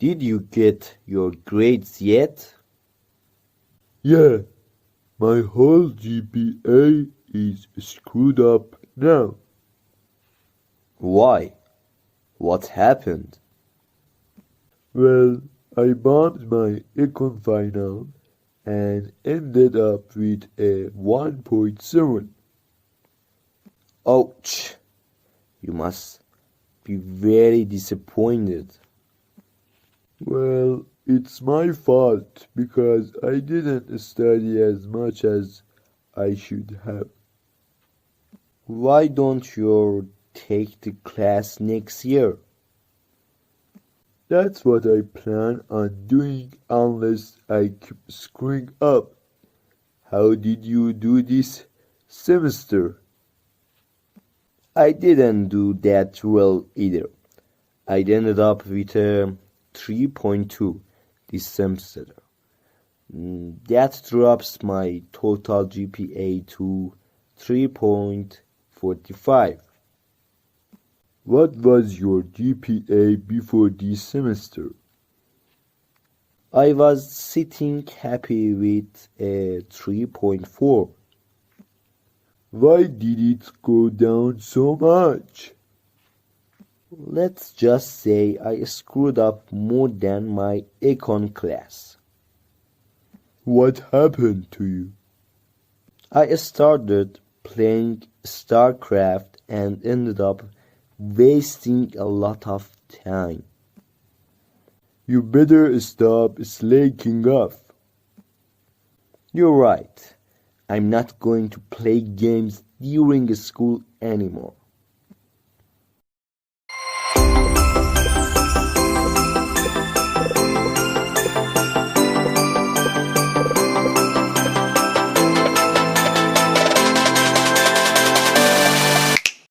Did you get your grades yet? Yeah, my whole GPA is screwed up now. Why? What happened? Well, I bombed my econ final and ended up with a 1.7. Ouch! You must be very disappointed. Well, it's my fault because I didn't study as much as I should have. Why don't you take the class next year? That's what I plan on doing unless I keep screwing up. How did you do this semester? I didn't do that well either. I ended up with a 3.2 this semester. That drops my total GPA to 3.45. What was your GPA before this semester? I was sitting happy with a 3.4. Why did it go down so much? Let's just say I screwed up more than my econ class. What happened to you? I started playing StarCraft and ended up wasting a lot of time. You better stop slacking off. You're right. I'm not going to play games during school anymore.